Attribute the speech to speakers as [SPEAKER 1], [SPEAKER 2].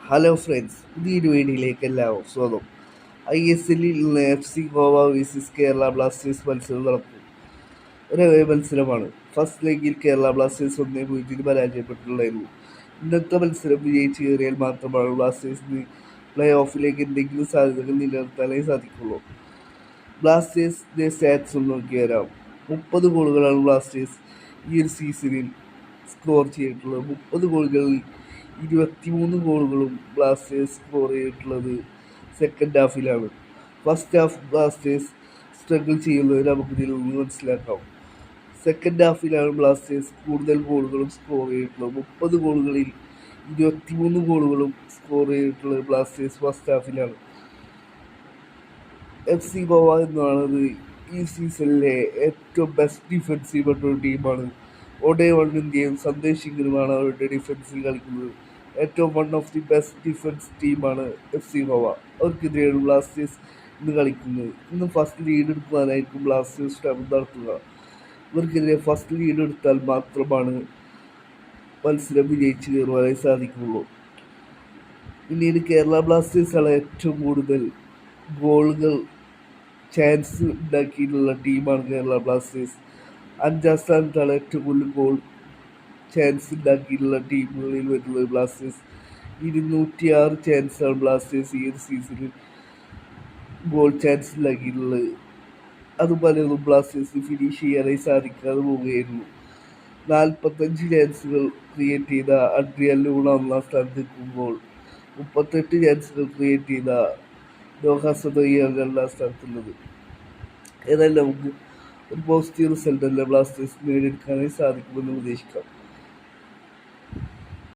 [SPEAKER 1] Hello friends, പുതിയൊരു വീഡിയോയിലേക്ക് എല്ലാവർക്കും സ്വാഗതം. ISLൽ ഇന്ന് FC Goa versus Kerala Blasters മത്സരം നടക്കും. ഒരു മത്സരമാണ്. ഫസ്റ്റ് ലെഗിൽ കേരള ബ്ലാസ്റ്റേഴ്സ് 1-0 പരാജയപ്പെട്ടിട്ടുണ്ടായിരുന്നു. ഇന്നത്തെ മത്സരം വിജയിച്ച് കയറിയാൽ മാത്രമാണ് ബ്ലാസ്റ്റേഴ്സിന് പ്ലേ ഓഫിലേക്ക് എന്തെങ്കിലും സാധ്യതകൾ നിലനിർത്താനേ സാധിക്കുള്ളൂ. ബ്ലാസ്റ്റേഴ്സിൻ്റെ സ്റ്റാറ്റ്സ് ഒന്ന് നോക്കി വരാം. 30 ഗോളുകളാണ് ബ്ലാസ്റ്റേഴ്സ് ഈ ഒരു സീസണിൽ സ്കോർ ചെയ്തിട്ടുള്ളത്. 30 ഗോളുകളിൽ 23 ഗോളുകളും ബ്ലാസ്റ്റേഴ്സ് സ്കോർ ചെയ്തിട്ടുള്ളത് സെക്കൻഡ് ഹാഫിലാണ്. ഫസ്റ്റ് ഹാഫ് ബ്ലാസ്റ്റേഴ്സ് സ്ട്രഗിൾ ചെയ്യുന്നത് നമുക്കിതിൽ നിന്ന് മനസ്സിലാക്കാം. സെക്കൻഡ് ഹാഫിലാണ് ബ്ലാസ്റ്റേഴ്സ് കൂടുതൽ ഗോളുകളും സ്കോർ ചെയ്തിട്ടുള്ളത്. 30 ഗോളുകളിൽ 23 ഗോളുകളും സ്കോർ ചെയ്തിട്ടുള്ളത് ബ്ലാസ്റ്റേഴ്സ് ഫസ്റ്റ് ഹാഫിലാണ്. FC ഗോവ എന്നാണത് ഈ സീസണിലെ ഏറ്റവും ബെസ്റ്റ് ഡിഫൻസീവ് ആയിട്ടുള്ള ടീമാണ്. ഓഡേവണ്ണിൻ്റെയും സന്ദേശ് സിംഗിനുമാണ് അവരുടെ ഡിഫൻസിൽ കളിക്കുന്നത്. ഏറ്റവും one of the best defence ടീമാണ് FC ഗോവ. അവർക്കെതിരെയാണ് ബ്ലാസ്റ്റേഴ്സ് ഇന്ന് കളിക്കുന്നത്. ഇന്ന് ഫസ്റ്റ് ലീഡ് എടുക്കാനായിരിക്കും ബ്ലാസ്റ്റേഴ്സ് ശ്രമം നടത്തുക. ഇവർക്കെതിരെ ഫസ്റ്റ് ലീഡ് എടുത്താൽ മാത്രമാണ് മത്സരം വിജയിച്ച് കയറുവാനായി സാധിക്കുള്ളൂ. പിന്നീട് കേരള ബ്ലാസ്റ്റേഴ്സാണ് ഏറ്റവും കൂടുതൽ ഗോളുകൾ ചാൻസ് ഉണ്ടാക്കിയിട്ടുള്ള ടീമാണ് കേരള ബ്ലാസ്റ്റേഴ്സ്. 5ാം സ്ഥാനത്താണ് ഏറ്റവും കൂടുതൽ ഗോൾ ചാൻസ് ഉണ്ടാക്കിയിട്ടുള്ള ടീമുകളിൽ വരുന്നത് ബ്ലാസ്റ്റേഴ്സ്. 206 ചാൻസാണ് ബ്ലാസ്റ്റേഴ്സ് ഈ ഒരു സീസണിൽ ഗോൾ ചാൻസ് ഉണ്ടാക്കിയിട്ടുള്ളത്. അത് പലതും ബ്ലാസ്റ്റേഴ്സ് ഫിനിഷ് ചെയ്യാനായി സാധിക്കാതെ പോവുകയായിരുന്നു. 45 ചാൻസുകൾ ക്രിയേറ്റ് ചെയ്ത അഡ്രിയൻ ലൂണ 1ാം സ്ഥാനത്ത് എത്തുമ്പോൾ 38 ചാൻസുകൾ ക്രിയേറ്റ് ചെയ്ത നോഹ സദോയാണ് 2ാം സ്ഥാനത്തുള്ളത്. ഏതായാലും നമുക്ക് ഒരു പോസിറ്റീവ് റിസൾട്ട് അല്ല ബ്ലാസ്റ്റേഴ്സ് നേടിയെടുക്കാനായി സാധിക്കുമെന്ന് പ്രതീക്ഷിക്കാം.